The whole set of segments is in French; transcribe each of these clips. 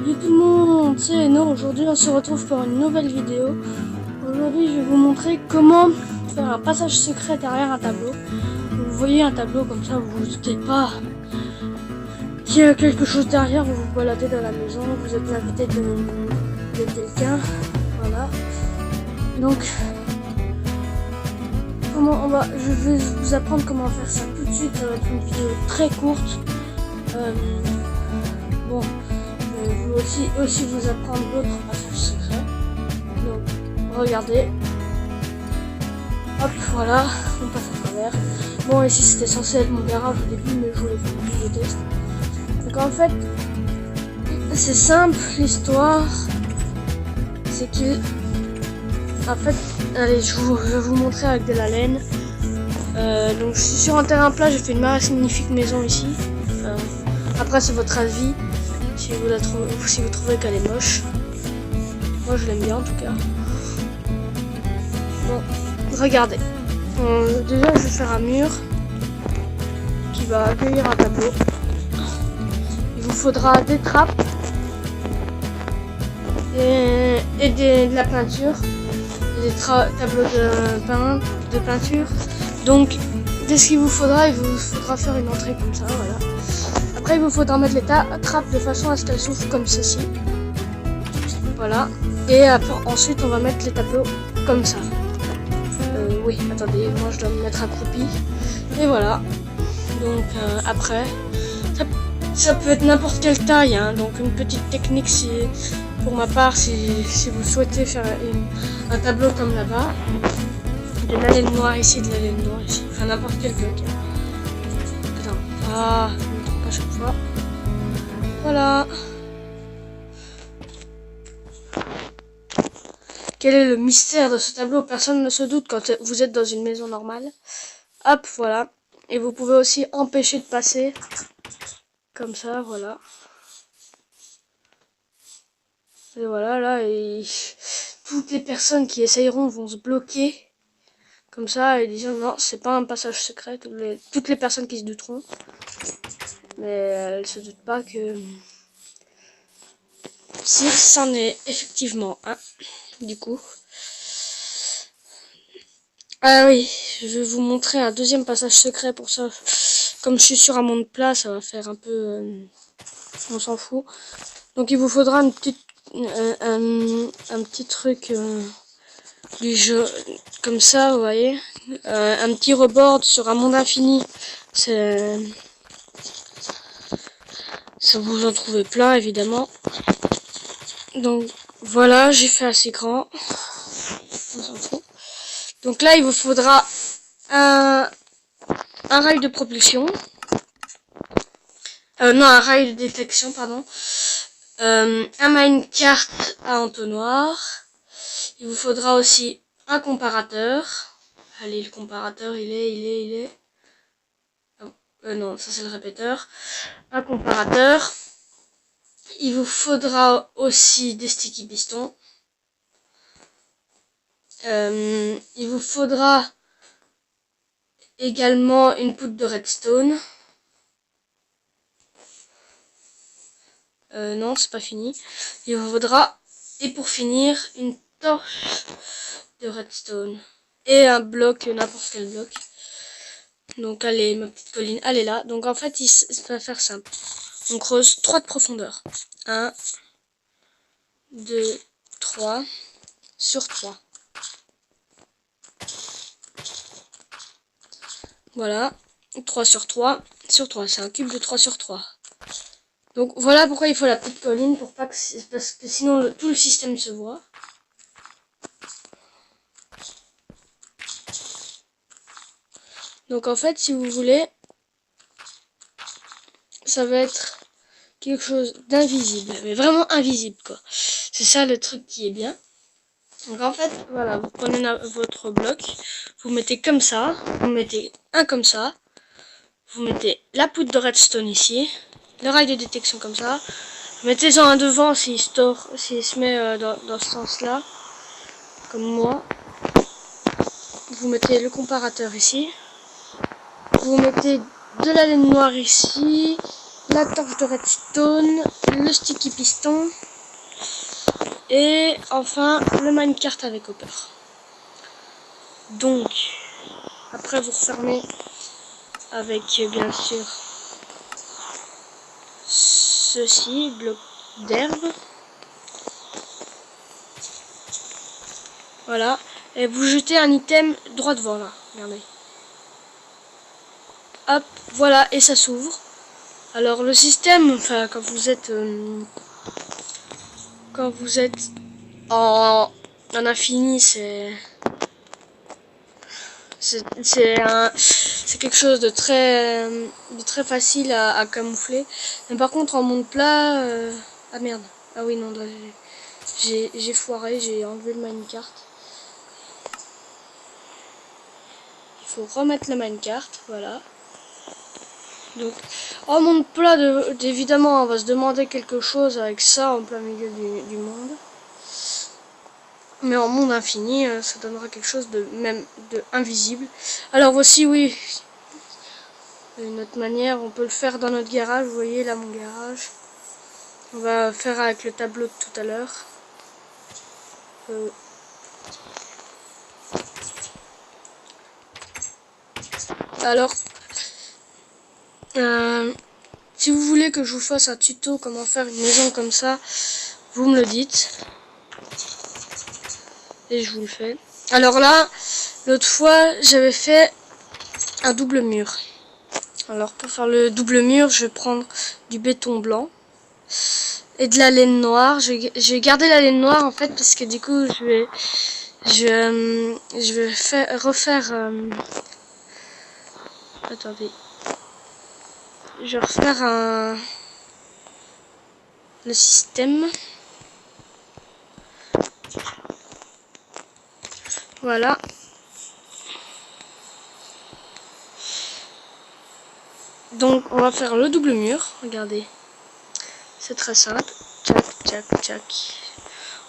Salut tout le monde, c'est Non. Aujourd'hui on se retrouve pour une nouvelle vidéo. Aujourd'hui je vais vous montrer comment faire un passage secret derrière un tableau. Vous voyez un tableau comme ça, vous vous doutez pas qu'il y a quelque chose derrière, vous vous baladez dans la maison, vous êtes l'invité de quelqu'un, voilà. Donc je vais vous apprendre comment faire ça tout de suite. Ça va être une vidéo très courte. Bon, je vais aussi vous apprendre d'autres passages secrets. Donc, regardez. Hop, voilà, on passe à travers. Bon, ici c'était censé être mon garage au début, mais je voulais faire une vidéo test. Donc en fait, c'est simple l'histoire. C'est qu'il... En fait, allez, je vais vous montrer avec de la laine. Donc je suis sur un terrain plat, j'ai fait une magnifique maison ici. Après c'est votre avis, si vous trouvez qu'elle est moche. Moi je l'aime bien en tout cas. Bon, regardez. Déjà je vais faire un mur qui va accueillir un tableau. Il vous faudra des trappes et de la peinture. Des tableaux de peinture. Donc, dès ce qu'il vous faudra, il vous faudra faire une entrée comme ça, voilà. Après, il vous faudra mettre les trappes de façon à ce qu'elles s'ouvrent comme ceci. Voilà. Et ensuite, on va mettre les tableaux comme ça. Oui, attendez, moi je dois me mettre accroupi. Et voilà. Donc, après, ça peut être n'importe quelle taille, hein. Donc, une petite technique, pour ma part, si vous souhaitez faire un tableau comme là-bas, de la laine noire ici, de la laine noire ici, enfin n'importe quel bloc. Attends, je me trompe à chaque fois. Voilà. Quel est le mystère de ce tableau? Personne ne se doute quand vous êtes dans une maison normale. Hop, voilà. Et vous pouvez aussi empêcher de passer. Comme ça, voilà. Et voilà, là, toutes les personnes qui essayeront vont se bloquer. Comme ça, et disant non, c'est pas un passage secret. Toutes les personnes qui se douteront. Mais elles se doutent pas que... Si, c'en est effectivement un. Du coup. Ah oui, je vais vous montrer un deuxième passage secret pour ça. Comme je suis sur un monde plat, ça va faire un peu... on s'en fout. Donc il vous faudra un petit truc du jeu comme ça, vous voyez. Un petit rebord sur un monde infini. Ça vous en trouvez plein évidemment. Donc voilà, j'ai fait assez grand. On s'en fout. Donc là il vous faudra un rail de propulsion. Non, un rail de détection, pardon. Un minecart à entonnoir. Il vous faudra aussi un comparateur. Allez, le comparateur, il est... non, ça c'est le répéteur. Un comparateur. Il vous faudra aussi des sticky pistons. Il vous faudra également une poudre de redstone. Non, c'est pas fini. Il vous faudra, et pour finir, une torche de redstone. Et un bloc, n'importe quel bloc. Donc allez, ma petite colline, elle est là. Donc en fait, ça va faire simple. On creuse 3 de profondeur. 1, 2, 3, sur 3. Voilà, 3 sur 3, sur 3. C'est un cube de 3 sur 3. Donc voilà pourquoi il faut la petite colline, parce que sinon tout le système se voit. Donc en fait, si vous voulez, ça va être quelque chose d'invisible, mais vraiment invisible quoi. C'est ça le truc qui est bien. Donc en fait, voilà, vous prenez votre bloc, vous mettez comme ça, vous mettez un comme ça, vous mettez la poudre de redstone ici, le rail de détection comme ça, mettez-en un devant s'il se met dans ce sens-là, comme moi. Vous mettez le comparateur ici, vous mettez de la laine noire ici, la torche de redstone, le sticky piston et enfin le minecart avec hopper. Donc après vous refermez avec bien sûr ceci, bloc d'herbe. Voilà. Et vous jetez un item droit devant là. Regardez. Hop, voilà, et ça s'ouvre. Alors le système, enfin quand vous êtes en infini, c'est quelque chose de très facile à camoufler. Mais par contre en monde plat, ah merde, ah oui non, là, j'ai foiré, j'ai enlevé le minecart. Il faut remettre le minecart, voilà. Donc, en monde plat, évidemment, on va se demander quelque chose avec ça en plein milieu du monde. Mais en monde infini, ça donnera quelque chose de invisible. Alors voici, oui, une autre manière, on peut le faire dans notre garage. Vous voyez là mon garage. On va faire avec le tableau de tout à l'heure. Alors, si vous voulez que je vous fasse un tuto comment faire une maison comme ça, vous me le dites. Et je vous le fais. Alors là, l'autre fois, j'avais fait un double mur. Alors pour faire le double mur, je vais prendre du béton blanc et de la laine noire. Je vais garder la laine noire en fait parce que du coup, je vais refaire... attendez. Je vais refaire le système. Voilà. Donc on va faire le double mur. Regardez. C'est très simple. Tchac, tchac, tchac.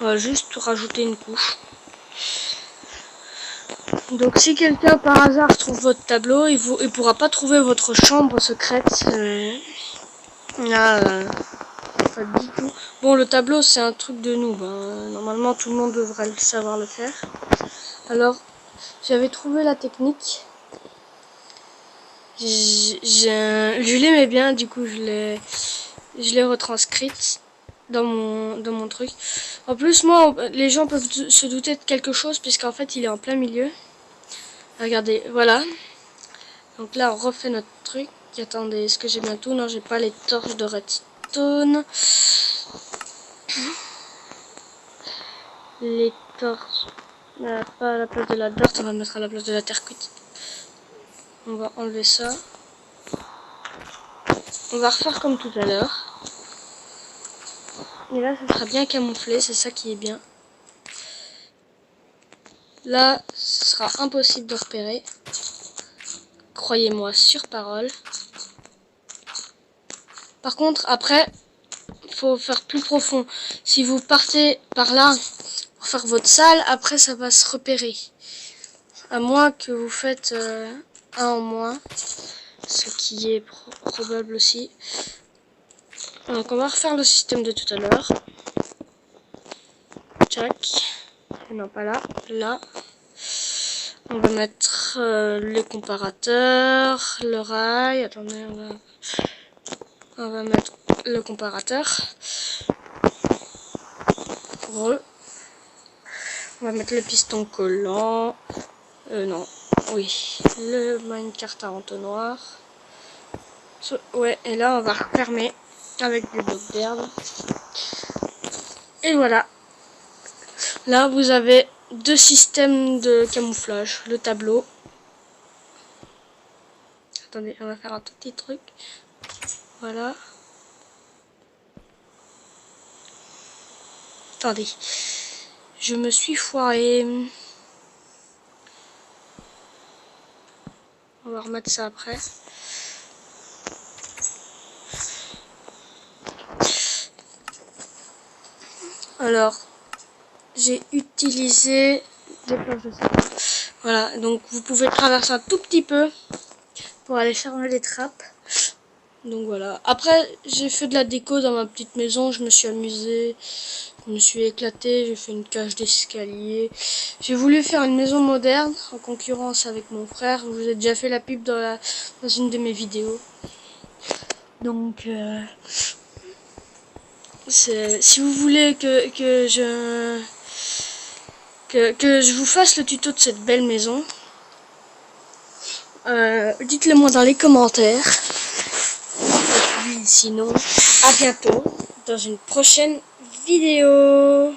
On va juste rajouter une couche. Donc si quelqu'un par hasard trouve votre tableau, il pourra pas trouver votre chambre secrète. Là, pas du tout. Bon, le tableau c'est un truc de noob. Hein. Normalement tout le monde devrait savoir le faire. Alors j'avais trouvé la technique. Je l'aimais bien, du coup je l'ai retranscrite dans mon truc. En plus moi, les gens peuvent se douter de quelque chose puisqu'en fait il est en plein milieu. Regardez, voilà. Donc là on refait notre truc. Attendez, est-ce que j'ai bien tout? Non, j'ai pas les torches de redstone. Les torches, pas à la place de la dirt, on va mettre à la place de la terre cuite. On va enlever ça. On va refaire comme tout à l'heure. Et là, ça sera bien camouflé, c'est ça qui est bien. Là, ce sera impossible de repérer. Croyez-moi sur parole. Par contre, après, il faut faire plus profond. Si vous partez par là pour faire votre salle, après ça va se repérer. À moins que vous faites un en moins. Ce qui est probable aussi. Donc on va refaire le système de tout à l'heure. Tchac. Non, pas là. Là. On va mettre les comparateurs, le rail. Attendez, on va mettre le comparateur. On va mettre le piston collant. Non. Oui. Le minecart à entonnoir. Ouais, et là on va refermer avec du bloc d'herbe. Et voilà. Là vous avez deux systèmes de camouflage. Le tableau. Attendez, on va faire un tout petit truc. Voilà. Attendez. Je me suis foiré. On va remettre ça après. Alors, j'ai utilisé des planches de sapin. Voilà, donc vous pouvez traverser un tout petit peu pour aller fermer les trappes. Donc voilà. Après, j'ai fait de la déco dans ma petite maison. Je me suis amusée. Je me suis éclatée. J'ai fait une cage d'escalier. J'ai voulu faire une maison moderne en concurrence avec mon frère. Je vous ai déjà fait la pub dans une de mes vidéos. Donc, si vous voulez que je vous fasse le tuto de cette belle maison, dites-le moi dans les commentaires. Et puis sinon, à bientôt dans une prochaine vidéo.